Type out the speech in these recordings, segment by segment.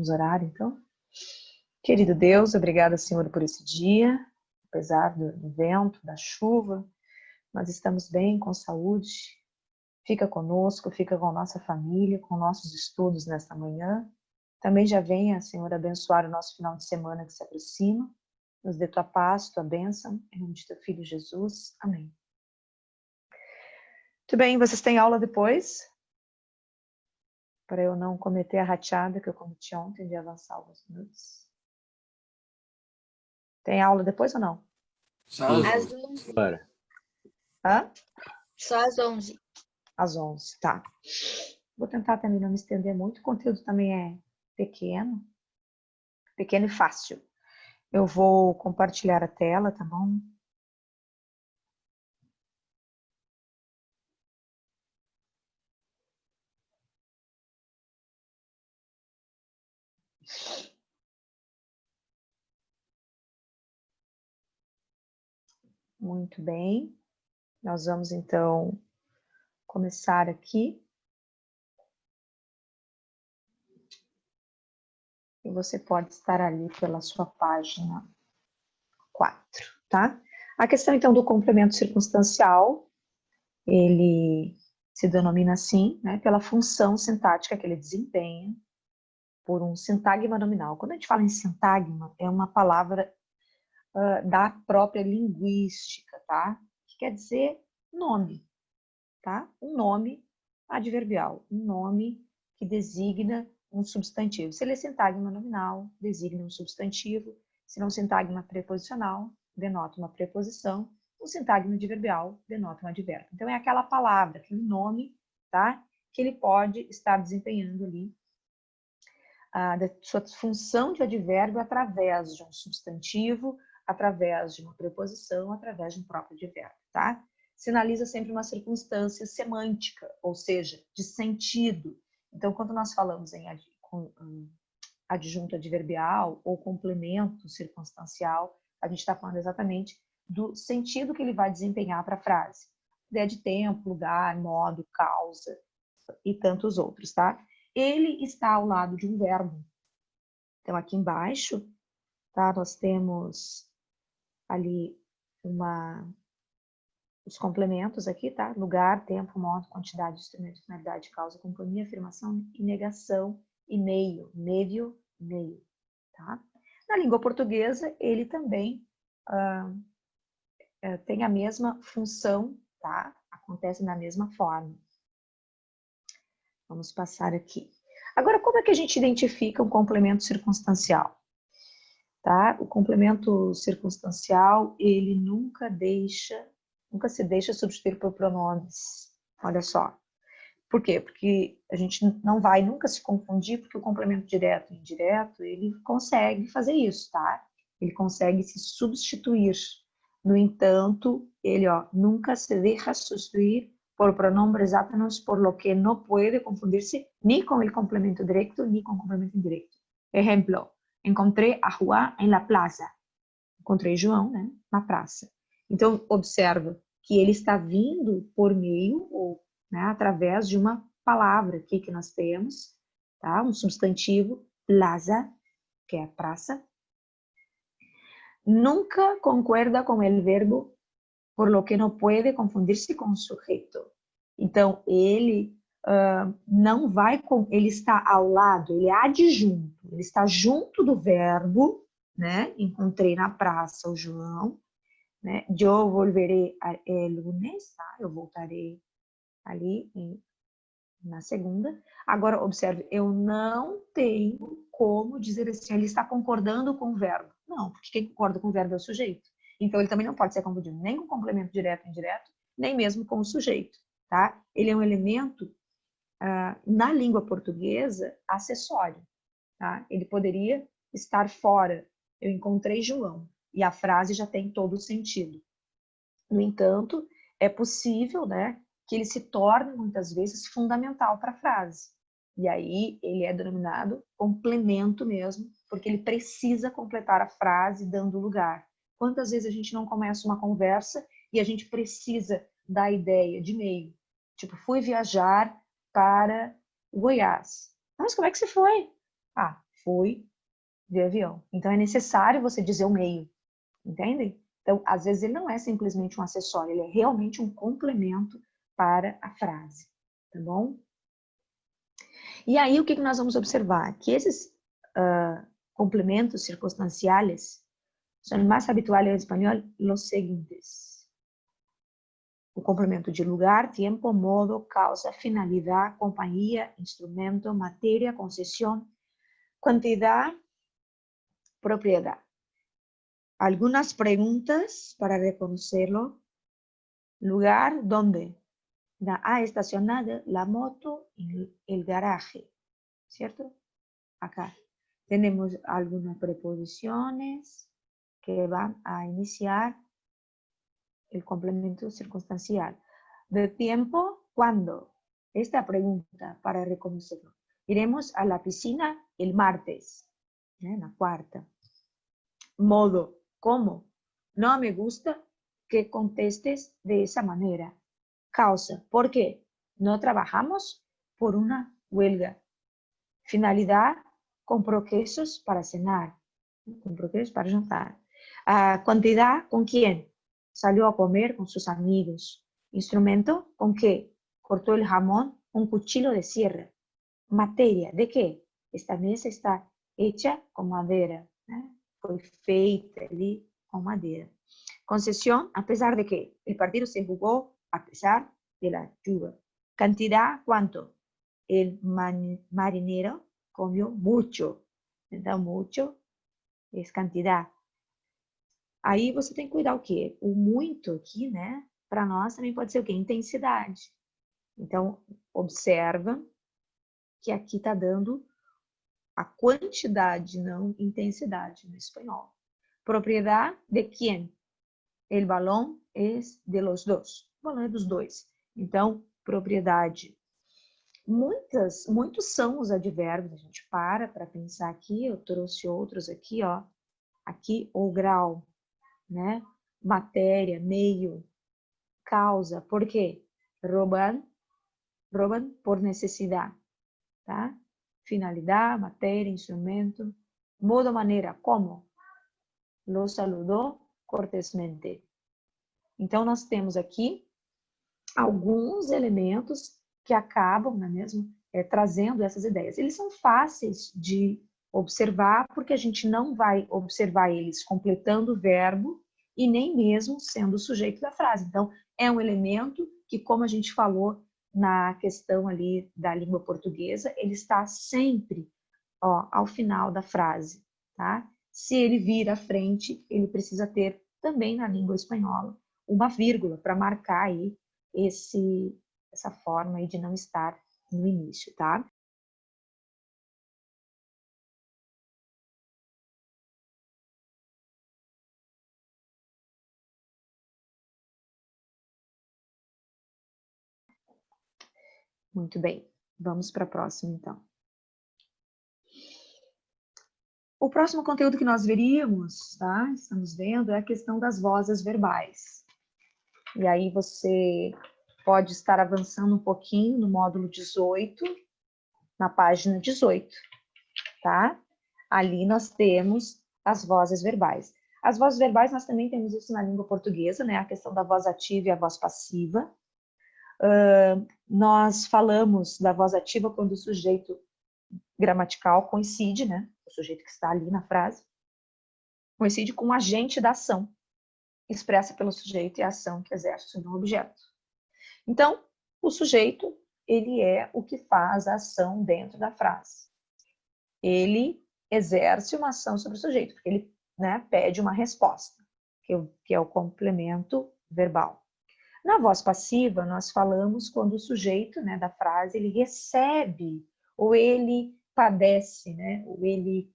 Vamos orar, então? Querido Deus, obrigada, Senhor, por esse dia, apesar do vento, da chuva, nós estamos bem, com saúde. Fica conosco, fica com a nossa família, com nossos estudos nesta manhã. Também já venha, Senhor, abençoar o nosso final de semana que se aproxima. Nos dê tua paz, tua bênção, em nome de teu Filho Jesus. Amém. Muito bem, vocês têm aula depois? Para eu não cometer a rateada que eu cometi ontem de avançar alguns minutos. Tem aula depois ou não? Só às 11. Hã? Só às 11. Às 11, tá. Vou tentar também não me estender muito. O conteúdo também é pequeno e fácil. Eu vou compartilhar a tela, tá bom? Muito bem. Nós vamos, então, começar aqui. E você pode estar ali pela sua página 4, tá? A questão, então, do complemento circunstancial, ele se denomina assim, né, pela função sintática que ele desempenha por um sintagma nominal. Quando a gente fala em sintagma, é uma palavra da própria linguística, tá? Que quer dizer nome, tá? Um nome adverbial, um nome que designa um substantivo. Se ele é sintagma nominal, designa um substantivo. Se não sintagma preposicional, denota uma preposição. O sintagma adverbial denota um advérbio. Então, é aquela palavra, aquele nome, tá? Que ele pode estar desempenhando ali da sua função de advérbio através de um substantivo, através de uma preposição, através de um próprio advérbio, tá? Sinaliza sempre uma circunstância semântica, ou seja, de sentido. Então, quando nós falamos em adjunto adverbial ou complemento circunstancial, a gente está falando exatamente do sentido que ele vai desempenhar para a frase. Ideia de tempo, lugar, modo, causa e tantos outros, tá? Ele está ao lado de um verbo. Então, aqui embaixo, tá, nós temos ali os complementos aqui, tá? Lugar, tempo, modo, quantidade, instrumento, finalidade, causa, companhia, afirmação e negação, e meio, meio, tá? Na língua portuguesa, ele também tem a mesma função, tá? Acontece da mesma forma. Vamos passar aqui. Agora, como é que a gente identifica um complemento circunstancial? Tá? O complemento circunstancial, ele nunca se deixa substituir por pronomes. Olha só. Por quê? Porque a gente não vai nunca se confundir, porque o complemento direto e indireto, ele consegue fazer isso, tá? Ele consegue se substituir. No entanto, ele nunca se deixa substituir por pronombres exátenos, por lo que não pode confundir-se nem com o complemento direto, nem com o complemento indireto. Exemplo, encontrei a Juan em la plaza. Encontrei João, né, na praça. Então, observa que ele está vindo por meio, ou né, através de uma palavra aqui que nós temos, tá? Um substantivo, plaza, que é a praça. Nunca concorda com o verbo, por lo que não pode confundir-se com o sujeito. Então, ele não vai ele está ao lado, ele é adjunto, ele está junto do verbo, né? Encontrei na praça o João, né? Eu volverei lunes, tá? Eu voltarei ali na segunda. Agora, observe, eu não tenho como dizer assim, ele está concordando com o verbo. Não, porque quem concorda com o verbo é o sujeito. Então, ele também não pode ser confundido nem com o complemento direto e indireto, nem mesmo com o sujeito, tá? Ele é um elemento, na língua portuguesa, acessório, tá? Ele poderia estar fora. Eu encontrei João. E a frase já tem todo o sentido. No entanto, é possível, né, que ele se torne, muitas vezes, fundamental para a frase. E aí ele é denominado complemento mesmo, porque ele precisa completar a frase dando lugar. Quantas vezes a gente não começa uma conversa e a gente precisa da ideia de meio? Tipo, fui viajar para Goiás. Mas como é que você foi? fui de avião. Então, é necessário você dizer o meio, entende? Então, às vezes, ele não é simplesmente um acessório, ele é realmente um complemento para a frase, tá bom? E aí, o que nós vamos observar? Que esses complementos circunstanciais são mais habituais em espanhol os seguintes. O complemento de lugar, tempo, modo, causa, finalidad, compañía, instrumento, materia, concesión, cantidad, propiedad. Algunas preguntas para reconocerlo. Lugar, ¿dónde? Ha estacionado la moto en el garaje, ¿cierto? Acá. Tenemos algunas preposiciones que van a iniciar el complemento circunstancial. De tiempo, ¿cuándo? Esta pregunta para reconocerlo. Iremos a la piscina el martes, la cuarta. Modo, ¿cómo? No me gusta que contestes de esa manera. Causa, ¿por qué? No trabajamos por una huelga. Finalidad, compró quesos para cenar. Compró quesos para jantar. Cantidad, ¿con quién? Salió a comer con sus amigos. Instrumento, ¿con qué? Cortó el jamón, un cuchillo de sierra. Materia, ¿de qué? Esta mesa está hecha con madera. Fue feita ali con madera. Concesión, a pesar de que el partido se jugó a pesar de la lluvia. Cantidad, ¿cuánto? El marinero comió mucho. Então, mucho é quantidade. Aí você tem que cuidar o quê? O muito aqui, né? Para nós também pode ser o quê? Intensidade. Então, observa que aqui está dando a quantidade, não intensidade no espanhol. Propriedade de quem? El balão é de los dos. O balão é dos dois. Então, propriedade. Muitos são os advérbios, a gente para pensar aqui, eu trouxe outros aqui, ó. Aqui, o grau, né? Matéria, meio, causa. Por quê? Roban por necessidade, tá? Finalidade, matéria, instrumento. Modo, maneira, como? Lo saludou cortesmente. Então, nós temos aqui alguns elementos que acabam, não é mesmo, trazendo essas ideias. Eles são fáceis de observar, porque a gente não vai observar eles completando o verbo e nem mesmo sendo o sujeito da frase. Então, é um elemento que, como a gente falou na questão ali da língua portuguesa, ele está sempre, ó, ao final da frase, tá? Se ele vir à frente, ele precisa ter também na língua espanhola uma vírgula para marcar aí essa forma aí de não estar no início, tá? Muito bem, vamos para a próxima, então. O próximo conteúdo que nós veríamos, tá? Estamos vendo, é a questão das vozes verbais. E aí você pode estar avançando um pouquinho no módulo 18, na página 18, tá? Ali nós temos as vozes verbais. As vozes verbais, nós também temos isso na língua portuguesa, né? A questão da voz ativa e a voz passiva. Nós falamos da voz ativa quando o sujeito gramatical coincide, né? O sujeito que está ali na frase, coincide com o agente da ação, expressa pelo sujeito e a ação que exerce sobre um objeto. Então, o sujeito, ele é o que faz a ação dentro da frase. Ele exerce uma ação sobre o sujeito, porque ele, né, pede uma resposta, que é o complemento verbal. Na voz passiva, nós falamos quando o sujeito, né, da frase, ele recebe, ou ele padece, né, ou ele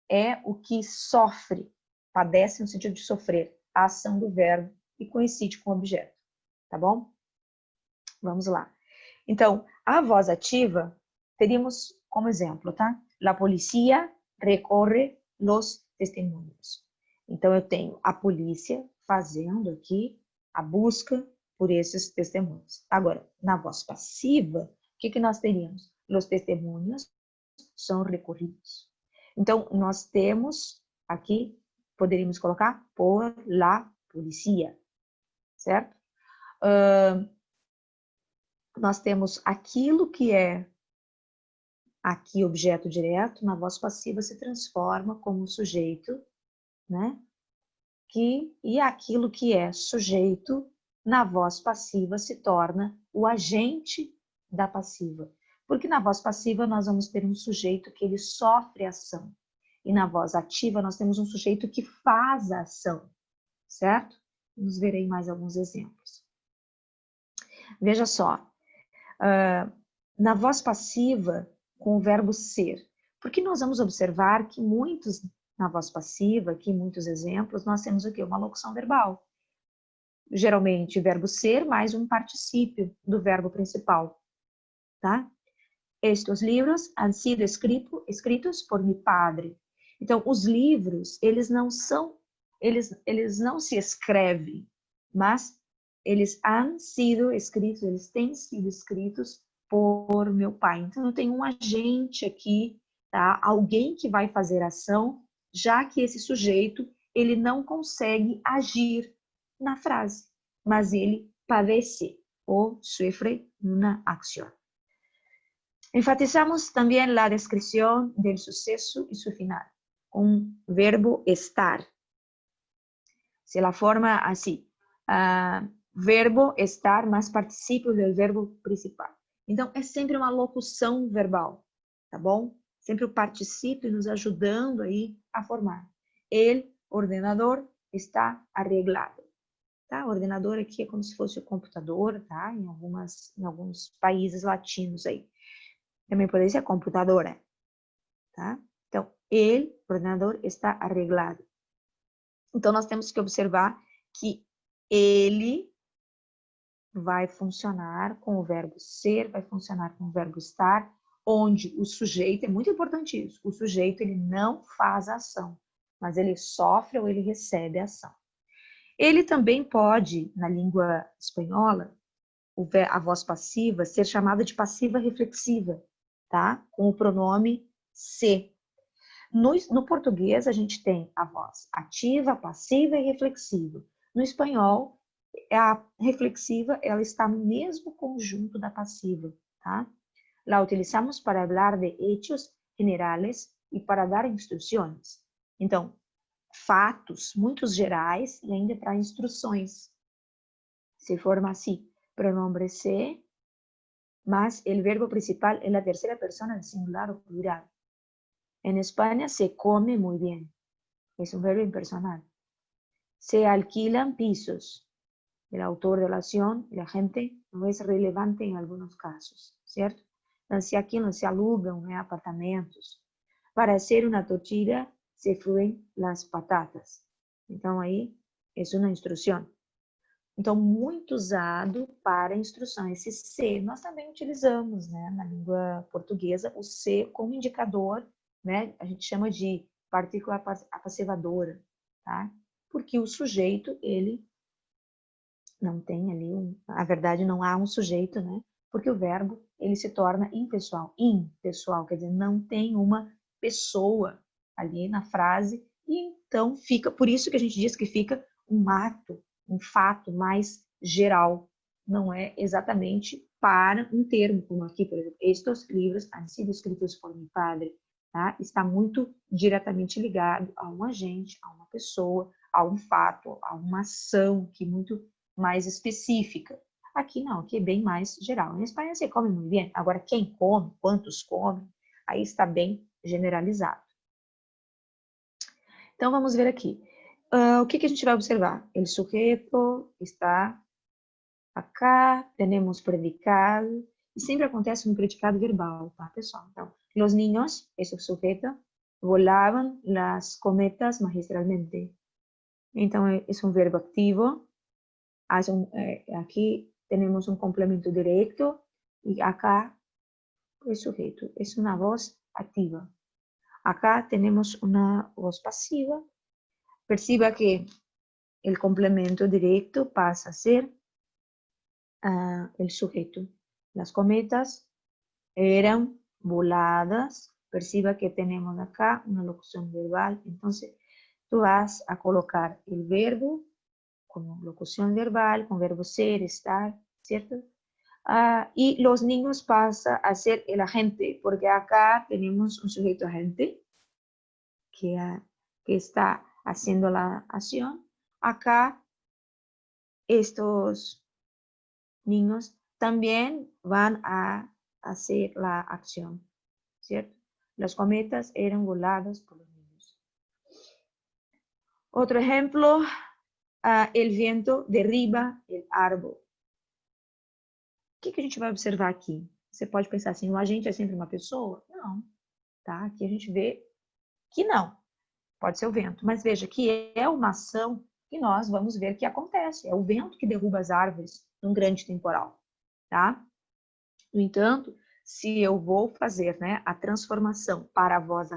é o que sofre, padece no sentido de sofrer, a ação do verbo e coincide com o objeto, tá bom? Vamos lá. Então, a voz ativa, teríamos como exemplo, tá? La policía recorre los testemunhos. Então, eu tenho a polícia fazendo aqui a busca por esses testemunhos. Agora, na voz passiva, o que nós teríamos? Los testemunhos são recorridos. Então, nós temos aqui, poderíamos colocar por la policía, certo? Nós temos aquilo que é aqui objeto direto, na voz passiva se transforma como sujeito, né? E aquilo que é sujeito, na voz passiva se torna o agente da passiva. Porque na voz passiva nós vamos ter um sujeito que ele sofre ação. E na voz ativa nós temos um sujeito que faz a ação, certo? Vamos ver aí mais alguns exemplos. Veja só, na voz passiva, com o verbo ser, porque nós vamos observar que na voz passiva, aqui em muitos exemplos, nós temos o quê? Uma locução verbal. Geralmente, verbo ser mais um particípio do verbo principal, tá? Estes livros han sido escritos por mi padre. Então, os livros, eles não se escrevem, mas eles han sido escritos, eles têm sido escritos por meu pai. Então, eu tenho um agente aqui, tá? Alguém que vai fazer ação, já que esse sujeito, ele não consegue agir na frase, mas ele padece ou sufre uma acción. Enfatizamos también la descripción del suceso y su final, un verbo estar. Se la forma así, verbo estar mais particípio do verbo principal. Então, é sempre uma locução verbal, tá bom? Sempre o particípio nos ajudando aí a formar. El ordenador está arreglado. Tá? O ordenador aqui é como se fosse o computador, tá? Em alguns países latinos aí. Também pode ser computadora, tá? Então, el ordenador está arreglado. Então, nós temos que observar que ele vai funcionar com o verbo ser, vai funcionar com o verbo estar, onde o sujeito, é muito importante isso, o sujeito ele não faz a ação, mas ele sofre ou ele recebe a ação. Ele também pode, na língua espanhola, a voz passiva ser chamada de passiva reflexiva, tá? Com o pronome se. No português, a gente tem a voz ativa, passiva e reflexiva. No espanhol, a reflexiva ela está no mesmo conjunto da passiva, tá? La utilizamos para hablar de hechos generales e para dar instruções. Então, fatos muito gerais e ainda para instruções. Se forma assim, pronombre se, mas el verbo principal es la tercera persona del singular o plural. En España se come muy bien. Es un verbo impersonal. Se alquilan pisos. El autor de la acción, la gente, no es relevante en algunos casos, ¿cierto? Entonces aquí no se alugan apartamentos. Para hacer una tortilla se fríen las patatas. Então aí é uma instrução. Então, muito usado para instrução. Esse se nós também utilizamos, né, na língua portuguesa, o se como indicador, né, a gente chama de partícula apassivadora, tá? Porque o sujeito, ele não tem ali, na verdade não há um sujeito, né? Porque o verbo, ele se torna impessoal, quer dizer, não tem uma pessoa ali na frase, e então fica, por isso que a gente diz que fica um ato, um fato mais geral, não é exatamente para um termo, como aqui, por exemplo, estes livros han sido escritos por mi padre, tá? Está muito diretamente ligado a um agente, a uma pessoa, a um fato, a uma ação que muito mais específica. Aqui não, aqui é bem mais geral. Em Espanha você come muito bem, agora quem come, quantos comem, aí está bem generalizado. Então vamos ver aqui. O que a gente vai observar? El sujeto está acá, temos predicado, e sempre acontece um predicado verbal, tá, pessoal? Então, los niños, esse sujeito, volavam las cometas magistralmente. Então, é um verbo ativo. Aqui temos um complemento direto e acá o sujeito. É uma voz ativa. Acá temos uma voz passiva. Perciba que o complemento direto passa a ser el sujeto. Las cometas eran voladas Perciba que temos acá uma locução verbal. Então, tu vas a colocar o verbo como locução verbal, com verbo ser, estar, ¿cierto? Y los niños pasa a ser el agente, porque acá tenemos un sujeto agente que está haciendo la acción. Acá estos niños también van a hacer la acción, ¿cierto? Las cometas eran voladas por los niños. Otro ejemplo, el viento derriba el árbol. O que a gente vai observar aqui? Você pode pensar assim, o agente é sempre uma pessoa? Não, tá? Aqui a gente vê que não. Pode ser o vento, mas veja que é uma ação que nós vamos ver que acontece. É o vento que derruba as árvores num grande temporal, tá? No entanto, se eu vou fazer, né, a transformação para a voz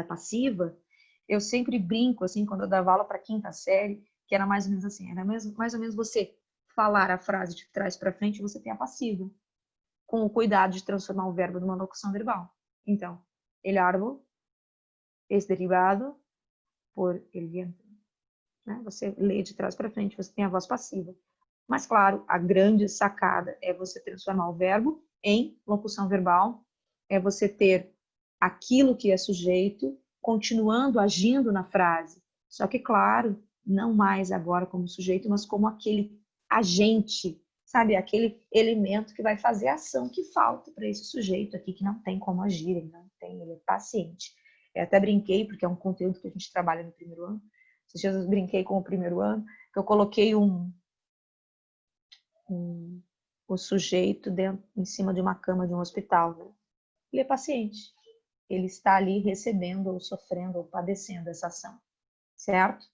passiva, eu sempre brinco, assim, quando eu dava aula para quinta série, que era mais ou menos assim, era mais ou menos você falar a frase de trás para frente, você tem a passiva, com o cuidado de transformar o verbo numa locução verbal. Então, el árbol es derribado por el viento. Né? Você lê de trás para frente, você tem a voz passiva. Mas, claro, a grande sacada é você transformar o verbo em locução verbal, é você ter aquilo que é sujeito continuando agindo na frase. Só que, claro, não mais agora como sujeito, mas como aquele agente, sabe? Aquele elemento que vai fazer a ação que falta para esse sujeito aqui, que não tem como agir, ele não tem, ele é paciente. Eu até brinquei, porque é um conteúdo que a gente trabalha no primeiro ano. Esses dias eu brinquei com o primeiro ano, que eu coloquei o sujeito em cima de uma cama de um hospital. Né? Ele é paciente. Ele está ali recebendo, ou sofrendo, ou padecendo essa ação. Certo?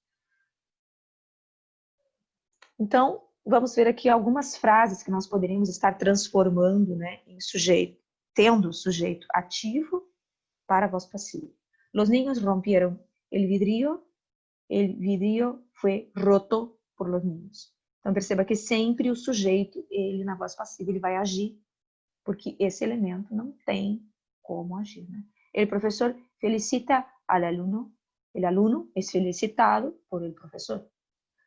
Então, vamos ver aqui algumas frases que nós poderíamos estar transformando, né, em sujeito, tendo o sujeito ativo para a voz passiva. Los niños rompieron el vidrio foi roto por los niños. Então, perceba que sempre o sujeito, ele na voz passiva, ele vai agir, porque esse elemento não tem como agir. Né? El professor felicita al alumno, el alumno es felicitado por el profesor.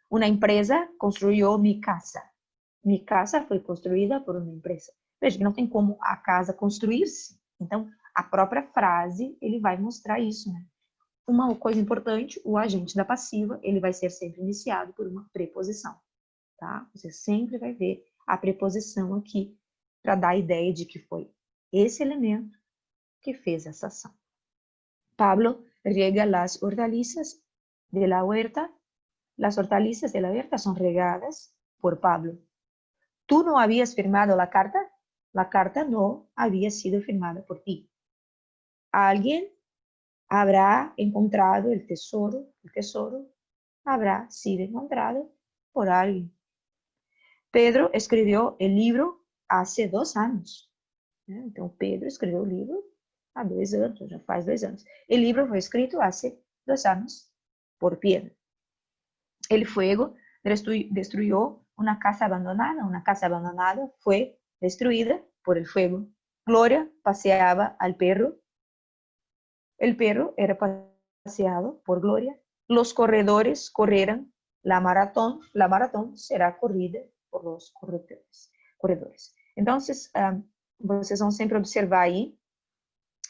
Una empresa construyó mi casa. Mi casa foi construída por uma empresa. Veja que não tem como a casa construir-se. Então, a própria frase, ele vai mostrar isso, né? Uma coisa importante, o agente da passiva, ele vai ser sempre iniciado por uma preposição, tá? Você sempre vai ver a preposição aqui para dar a ideia de que foi esse elemento que fez essa ação. Pablo riega las hortalizas de la huerta. Las hortalizas de la huerta son regadas por Pablo. ¿Tú no habías firmado la carta? La carta no había sido firmada por ti. Alguien habrá encontrado el tesoro habrá sido encontrado por alguien. Pedro escribió el libro hace 2 años. Então, Pedro escreveu o livro há 2 anos, já faz 2 anos. El libro foi escrito hace 2 anos por Pedro. El fuego destruyó una casa abandonada fue destruida por el fuego. Gloria paseaba al perro. El perro era paseado por Gloria. Los corredores correrán la maratón será corrida por los corredores. Então, vocês vão sempre observar aí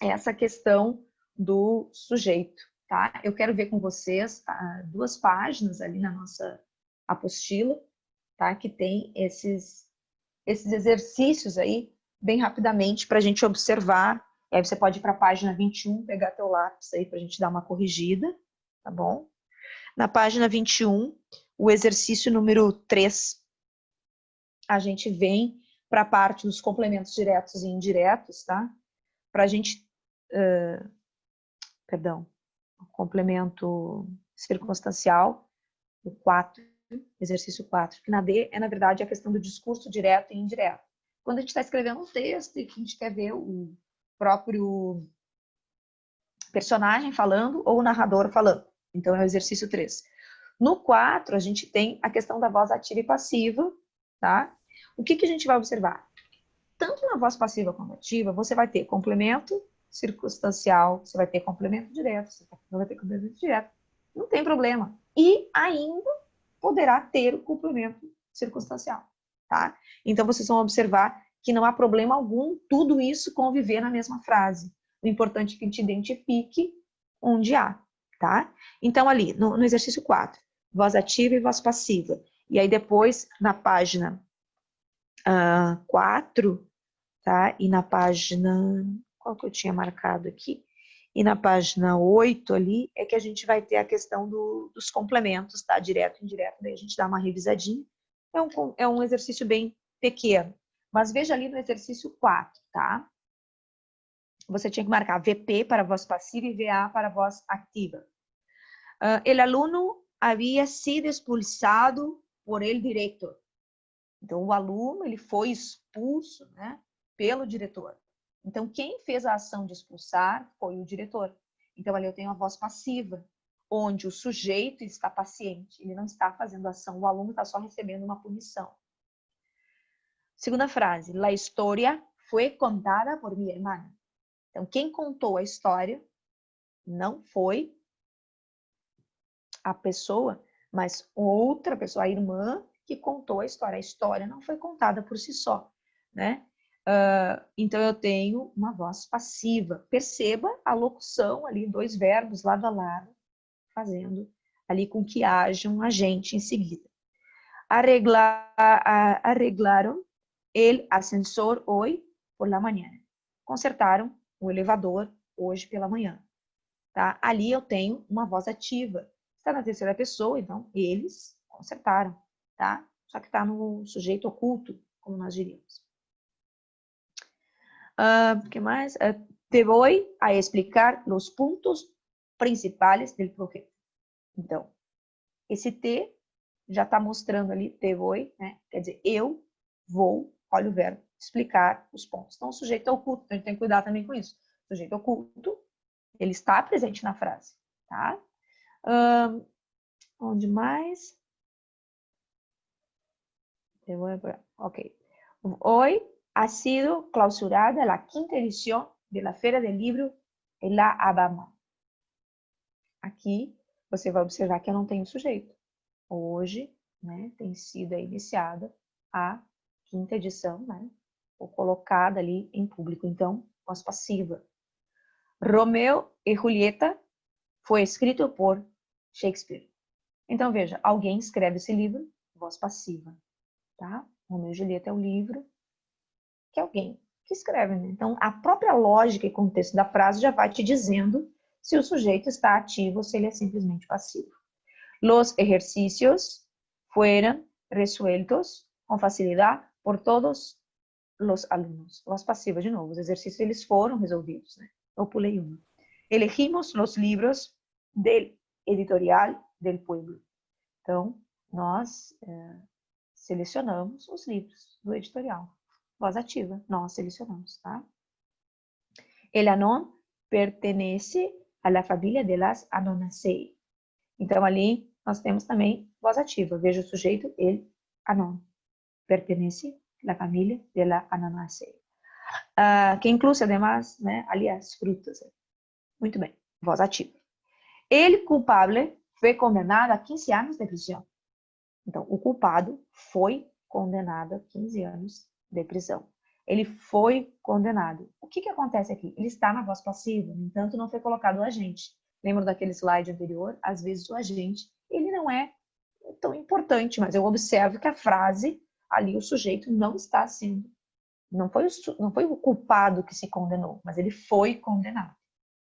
essa questão do sujeito, tá? Eu quero ver com vocês 2 páginas ali na nossa apostila, tá? Que tem esses exercícios aí, bem rapidamente, para a gente observar. Aí você pode ir para a página 21, pegar teu lápis aí para a gente dar uma corrigida, tá bom? Na página 21, o exercício número 3, a gente vem para a parte dos complementos diretos e indiretos, tá? Para a gente, complemento circunstancial, o 4, exercício 4, que na D é, na verdade, a questão do discurso direto e indireto. Quando a gente está escrevendo um texto e que a gente quer ver o próprio personagem falando ou o narrador falando. Então, é o exercício 3. No 4, a gente tem a questão da voz ativa e passiva, tá? O que a gente vai observar? Tanto na voz passiva quanto ativa, você vai ter complemento circunstancial, você vai ter complemento direto, você não vai ter complemento direto, não tem problema. E ainda poderá ter o complemento circunstancial, tá? Então, vocês vão observar que não há problema algum tudo isso conviver na mesma frase. O importante é que a gente identifique onde há, tá? Então, ali, no exercício 4, voz ativa e voz passiva. E aí, depois, na página 4, tá? E na página... Qual que eu tinha marcado aqui? E na página 8 ali, é que a gente vai ter a questão dos complementos, tá? Direto e indireto, daí a gente dá uma revisadinha. É um exercício bem pequeno. Mas veja ali no exercício 4, tá? Você tinha que marcar VP para voz passiva e VA para voz ativa. El aluno havia sido expulsado por el diretor. Então, o aluno ele foi expulso, né, pelo diretor. Então, quem fez a ação de expulsar foi o diretor. Então, ali eu tenho a voz passiva, onde o sujeito está paciente, ele não está fazendo ação, o aluno está só recebendo uma punição. Segunda frase, la historia fue contada por mi hermana. Então, quem contou a história não foi a pessoa, mas outra pessoa, a irmã, que contou a história. A história não foi contada por si só, né? Então, eu tenho uma voz passiva. Perceba a locução ali, 2 verbos lado a lado, fazendo ali com que haja um agente em seguida. Arreglaram el ascensor hoy por la mañana. Consertaram o elevador hoje pela manhã. Tá? Ali eu tenho uma voz ativa. Está na terceira pessoa, então eles consertaram, tá? Só que está no sujeito oculto, como nós diríamos. O que mais? Te voy a explicar los puntos principales del projeto. Então, esse te já está mostrando ali, te voy, né? Quer dizer, eu vou, olha o verbo, explicar os pontos. Então, o sujeito oculto, então a gente tem que cuidar também com isso. O sujeito oculto, ele está presente na frase, tá? Onde mais? Ok. Hoy ha sido clausurada la 5ª edición de la Feira del Libro en La Habana. Aqui, você vai observar que eu não tenho sujeito. Hoje, né, tem sido iniciada a 5ª edição, né, ou colocada ali em público. Então, voz passiva. Romeo e Julieta foi escrito por Shakespeare. Então, veja, alguém escreve esse livro, voz passiva, tá? Romeo e Julieta é o livro que alguém que escreve, né? Então, a própria lógica e contexto da frase já vai te dizendo se o sujeito está ativo ou se ele é simplesmente passivo. Los ejercicios fueron resueltos con facilidad por todos los alumnos. Voz passiva, de novo, os exercícios eles foram resolvidos, né? Eu pulei uma. Elegimos los libros del editorial del pueblo. Então, nós selecionamos os livros do editorial. Voz ativa, nós selecionamos, tá? El Anon pertenece a la familia de las Anonaceae. Então, ali nós temos também voz ativa. Veja o sujeito, ele, Anon. Pertenece a la familia de las Anonaceae. Que inclui, además, né, ali as frutas. Muito bem, voz ativa. El culpable foi condenado a 15 anos de prisão. Então, o culpado foi condenado a 15 anos de prisão. Ele foi condenado. O que acontece aqui? Ele está na voz passiva, no entanto, não foi colocado o agente. Lembra daquele slide anterior? Às vezes o agente, ele não é tão importante, mas eu observo que a frase, ali o sujeito não está sendo, não foi o culpado que se condenou, mas ele foi condenado,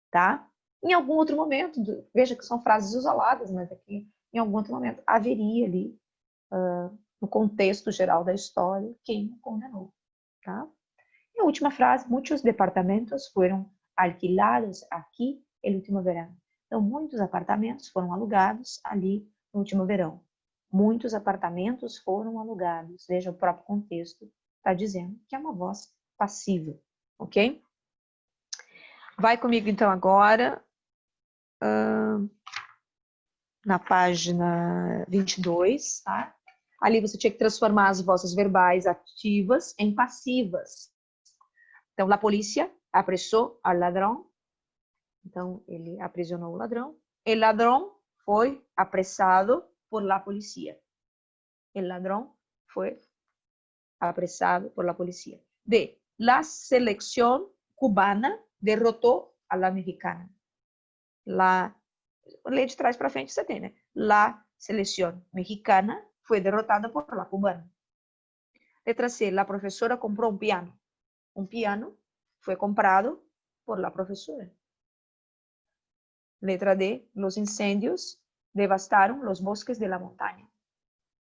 tá? Em algum outro momento, veja que são frases isoladas, mas aqui, em algum outro momento, haveria ali, no contexto geral da história, quem o condenou, tá? E a última frase, muitos departamentos foram alquilados aqui no último verão. Então, muitos apartamentos foram alugados ali no último verão. Muitos apartamentos foram alugados. Veja, o próprio contexto está dizendo que é uma voz passiva, ok? Vai comigo, então, agora na página 22, tá? Ali você tinha que transformar as vozes verbais ativas em passivas. Então, la polícia apressou al ladrão. Então, ele aprisionou o ladrão. El ladrão foi apresado por la policía. El ladrón fue apresado por la policía. D. La selección cubana derrotou a la mexicana. Lê de trás para frente você tem, né? La selección mexicana foi derrotada por la cubana. Letra C. La profesora compró un piano. Un piano fue comprado por la profesora. Letra D. Los incendios devastaron los bosques de la montaña.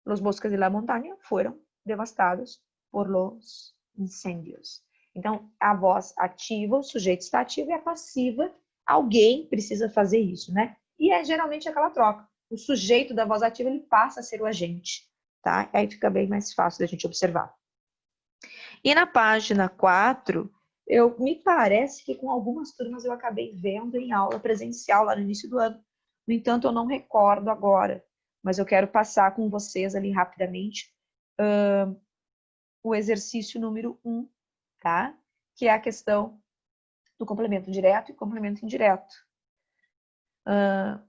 Los bosques de la montaña fueron devastados por los incêndios. Então, a voz ativa, o sujeito está ativo e a passiva, alguém precisa fazer isso, né? E é geralmente aquela troca. O sujeito da voz ativa, ele passa a ser o agente, tá? Aí fica bem mais fácil da gente observar. E na página 4, me parece que com algumas turmas eu acabei vendo em aula presencial lá no início do ano. No entanto, eu não recordo agora, mas eu quero passar com vocês ali rapidamente o exercício número 1, tá? Que é a questão do complemento direto e complemento indireto. O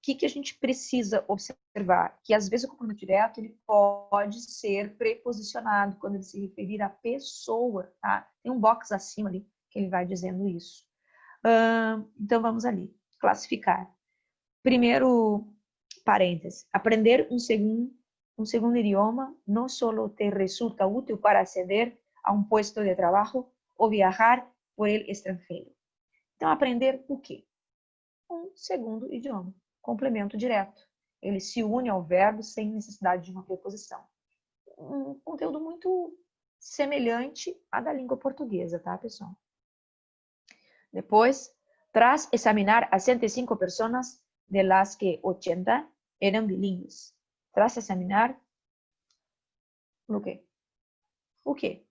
que a gente precisa observar? Que às vezes o complemento direto ele pode ser preposicionado quando ele se referir à pessoa, tá? Tem um box acima ali que ele vai dizendo isso. Então vamos ali, classificar. Primeiro parênteses, aprender um segundo idioma não solo te resulta útil para acceder a um puesto de trabalho ou viajar por el extranjero. Então, aprender o quê? Um segundo idioma, complemento direto. Ele se une ao verbo sem necessidade de uma preposição. Um conteúdo muito semelhante à da língua portuguesa, tá, pessoal? Depois, tras examinar a 105 pessoas, de las que 80 eram bilíngues. Tras examinar o quê? O quê?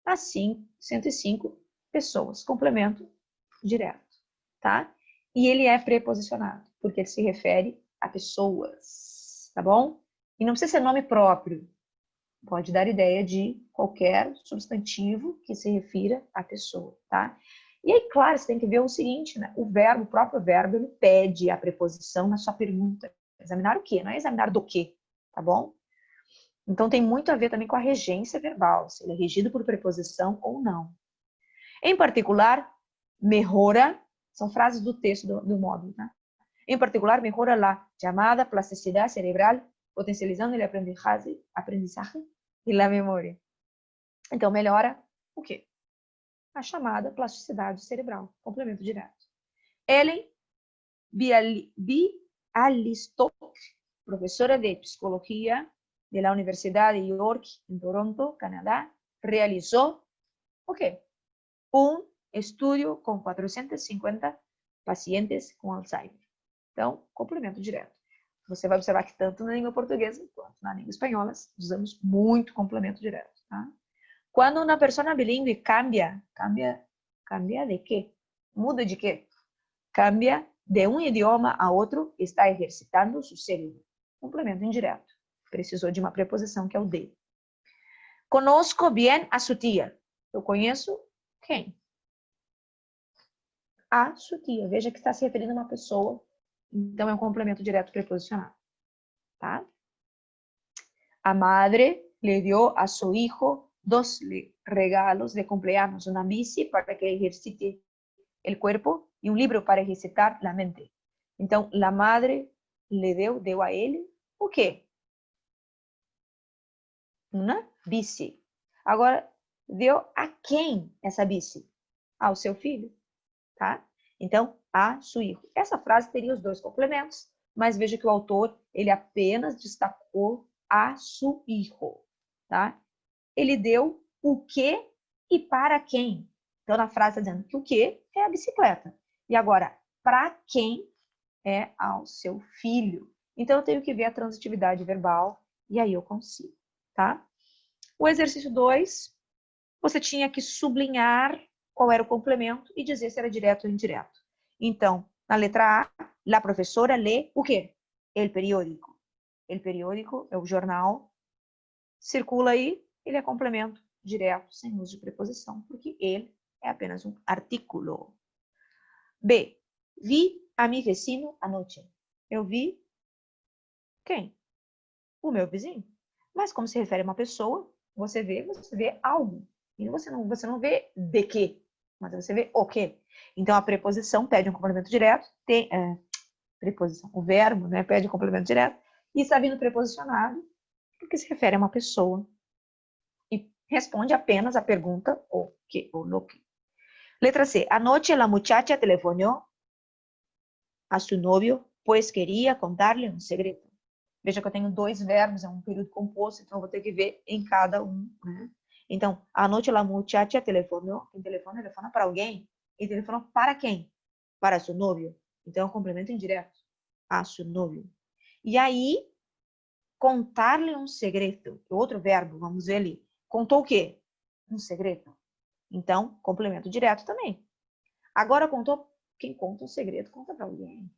Assim, 105 pessoas. Complemento direto, tá? E ele é preposicionado, porque ele se refere a pessoas, tá bom? E não precisa ser nome próprio. Pode dar ideia de qualquer substantivo que se refira à pessoa, tá? E aí, claro, você tem que ver o seguinte, né? O próprio verbo, ele pede a preposição na sua pergunta. Examinar o quê? Não é examinar do quê, tá bom? Então, tem muito a ver também com a regência verbal, se ele é regido por preposição ou não. Em particular, mejora, são frases do texto do módulo, tá? Em particular, mejora la chamada plasticidade cerebral, potencializando o aprendizagem e la memória. Então, melhora o quê? A chamada plasticidade cerebral, complemento direto. Ellen Bialystok, professora de psicologia de la Universidade de York, em Toronto, Canadá, realizou o quê? Um estudo com 450 pacientes com Alzheimer. Então, complemento direto. Você vai observar que tanto na língua portuguesa quanto na língua espanhola usamos muito complemento direto, tá? Quando uma pessoa bilíngue cambia de quê? Muda de quê? Cambia de um idioma a outro, está exercitando seu cérebro. Complemento indireto. Precisou de uma preposição que é o de. Conosco bien a sua tia. Eu conheço quem? A sua tia. Veja que está se referindo a uma pessoa. Então, é um complemento direto preposicionado. Tá? A madre le dio a su hijo 2 regalos de cumpleaños, una bici para que ejercite el cuerpo y un libro para ejercitar la mente. Então, la madre le deu a ele o quê? Uma bici. Agora, deu a quem essa bici? Ao seu filho, tá? Então, a su hijo. Essa frase teria os dois complementos, mas veja que o autor, ele apenas destacou a su hijo, tá? Ele deu o que e para quem. Então, na frase está dizendo que o que é a bicicleta. E agora, para quem é ao seu filho. Então, eu tenho que ver a transitividade verbal e aí eu consigo, tá? O exercício 2, você tinha que sublinhar qual era o complemento e dizer se era direto ou indireto. Então, na letra A, a professora lê o quê? El periódico. El periódico é o jornal. Circula aí, ele é complemento direto, sem uso de preposição, porque ele é apenas um artículo. B. Vi a mi vecino anoche. Eu vi quem? O meu vizinho. Mas como se refere a uma pessoa, você vê algo. E você não vê de quê, mas você vê o quê. Então a preposição pede um complemento direto, preposição, o verbo, né, pede um complemento direto, e está vindo preposicionado porque se refere a uma pessoa. E responde apenas a pergunta o que ou no que. Letra C. Anoche la muchacha telefonó a su novio, pues quería contarle un secreto. Veja que eu tenho dois verbos, é um período composto, então eu vou ter que ver em cada um, né? Então, a noite la muchacha telefonou, quem telefona para alguém, e telefonou para quem? Para seu novio. Então, é um complemento indireto, a seu novio. E aí, contar-lhe um segredo, outro verbo, vamos ver ali. Contou o quê? Um segredo. Então, complemento direto também. Agora, contou, quem conta um segredo, conta para alguém.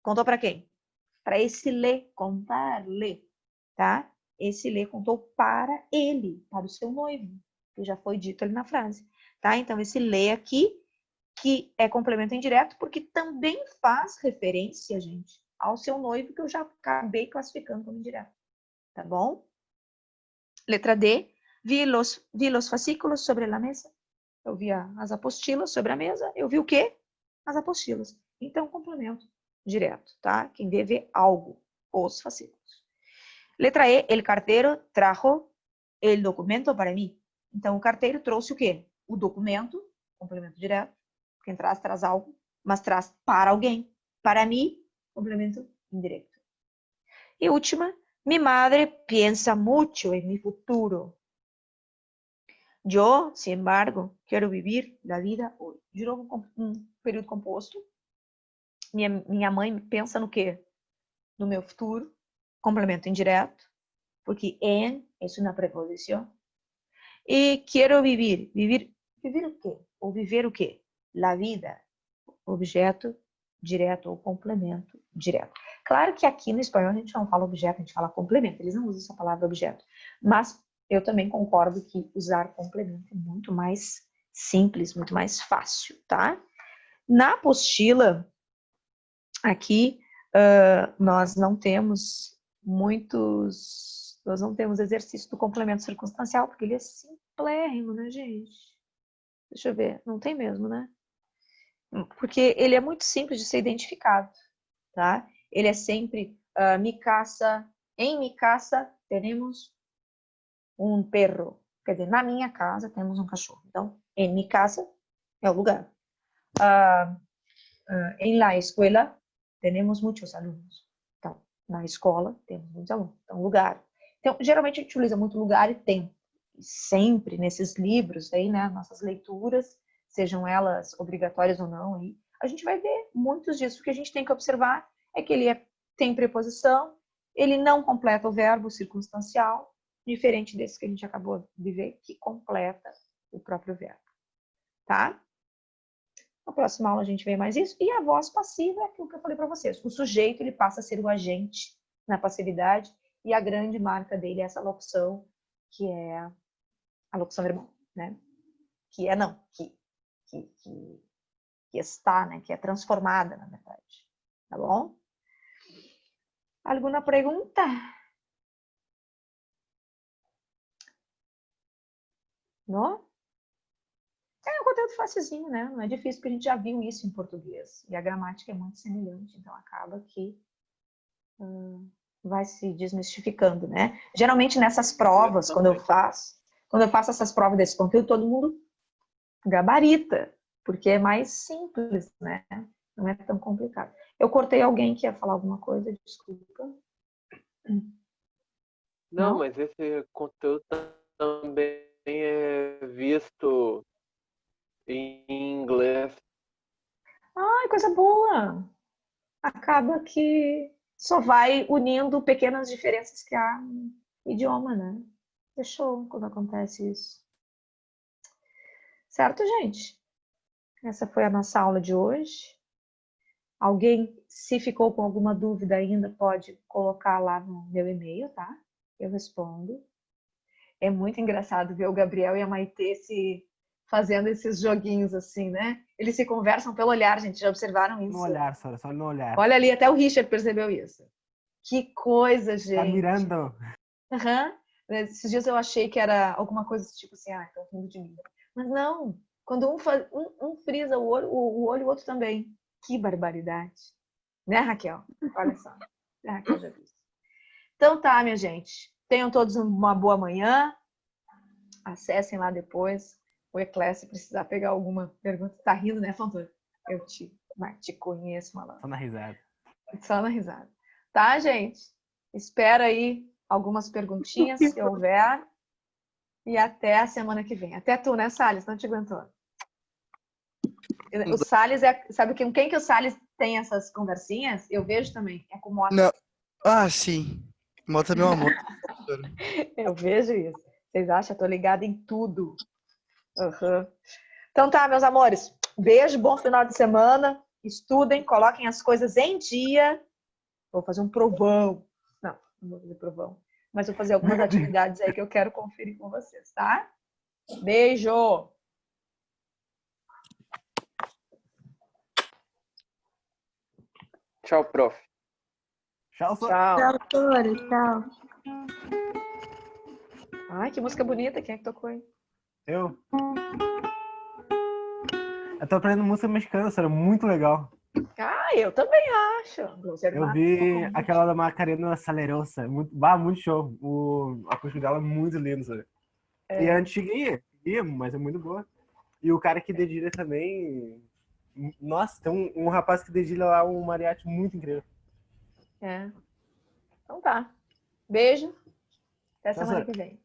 Contou para quem? Para esse lê, contar-lhe, tá? Esse lê contou para ele, para o seu noivo, que já foi dito ali na frase, tá? Então, esse lê aqui, que é complemento indireto, porque também faz referência, gente, ao seu noivo, que eu já acabei classificando como indireto, tá bom? Letra D, vi los fascículos sobre a mesa. Eu vi as apostilas sobre a mesa, eu vi o quê? As apostilas. Então, complemento direto, tá? Quem vê algo, os fascículos. Letra E, el carteiro trajo el documento para mim. Então, o carteiro trouxe o quê? O documento, complemento direto. Quem traz algo, mas traz para alguém. Para mim, complemento indireto. E última, mi madre piensa mucho en mi futuro. Yo, sin embargo, quero vivir a vida hoje. De novo, um período composto. Minha mãe pensa no quê? No meu futuro. Complemento indireto, porque en é uma preposição. E quero viver. Viver o quê? Ou viver o quê? La vida. Objeto direto ou complemento direto. Claro que aqui no espanhol a gente não fala objeto, a gente fala complemento. Eles não usam essa palavra objeto. Mas eu também concordo que usar complemento é muito mais simples, muito mais fácil, tá? Na apostila, aqui, nós não temos exercício do complemento circunstancial, porque ele é simplérrimo, né, gente? Deixa eu ver, não tem mesmo, né? Porque ele é muito simples de ser identificado, tá? Ele é sempre em mi casa temos um perro. Quer dizer, na minha casa temos um cachorro. Então, em mi casa é o lugar. Em la escuela temos muitos alunos. Então, na escola temos muitos alunos. Então, lugar. Então, geralmente a gente utiliza muito lugar e tempo. E sempre nesses livros aí, né, nossas leituras, sejam elas obrigatórias ou não, aí, a gente vai ver muitos disso. O que a gente tem que observar é que ele tem preposição, ele não completa o verbo circunstancial, diferente desse que a gente acabou de ver, que completa o próprio verbo. Tá? Na próxima aula a gente vê mais isso. E a voz passiva é aquilo que eu falei para vocês. O sujeito ele passa a ser o agente na passividade e a grande marca dele é essa locução, que é a locução verbal, né? Que é não, que está, né? Que é transformada, na verdade. Tá bom? Alguma pergunta? Não? É um conteúdo facilzinho, né? Não é difícil, porque a gente já viu isso em português. E a gramática é muito semelhante, então acaba que vai se desmistificando, né? Geralmente nessas provas, quando eu faço essas provas desse conteúdo, todo mundo gabarita, porque é mais simples, né? Não é tão complicado. Eu cortei alguém que ia falar alguma coisa, desculpa. Não, mas esse conteúdo também é visto em inglês. Ai, coisa boa! Acaba que só vai unindo pequenas diferenças que há no idioma, né? Fechou quando acontece isso. Certo, gente? Essa foi a nossa aula de hoje. Alguém, se ficou com alguma dúvida ainda, pode colocar lá no meu e-mail, tá? Eu respondo. É muito engraçado ver o Gabriel e a Maitê se fazendo esses joguinhos assim, né? Eles se conversam pelo olhar, gente. Já observaram isso? No olhar, só no olhar. Olha ali, até o Richard percebeu isso. Que coisa, gente. Tá mirando. Uhum. Esses dias eu achei que era alguma coisa tipo assim, estão rindo de mim. Mas não, quando um frisa o olho, o outro também. Que barbaridade. Né, Raquel? Olha só. A Raquel já disse. Então tá, minha gente. Tenham todos uma boa manhã. Acessem lá depois o Eclair se precisar pegar alguma pergunta. Tá rindo, né, Fontoura? Eu te conheço, malandro. Só na risada. Só na risada. Tá, gente? Espera aí algumas perguntinhas, se houver. E até a semana que vem. Até tu, né, Salles? Não te aguentou. O Salles sabe com quem que o Salles tem essas conversinhas? Eu vejo também. É com o Mota. Não. Ah, sim. Mota é meu amor. Eu vejo isso. Vocês acham? Eu tô ligada em tudo. Uhum. Então tá, meus amores. Beijo, bom final de semana. Estudem, coloquem as coisas em dia. Vou fazer um provão. Não vou fazer provão. Mas vou fazer algumas atividades aí que eu quero conferir com vocês, tá? Beijo! Tchau, prof. Tchau, Tchau. Tchau. Ai, que música bonita. Quem é que tocou aí? Eu tô aprendendo música mexicana, isso era muito legal. Eu também acho. Eu vi aquela da Macarena Salerosa, muito show. O acústico dela é muito lindo, sabe? E é antiguinha, mas é muito boa. E o cara que dedilha também... Nossa, tem um rapaz que dedilha lá um mariachi muito incrível. Então tá. Beijo. Até Tchau, semana senhora. que vem.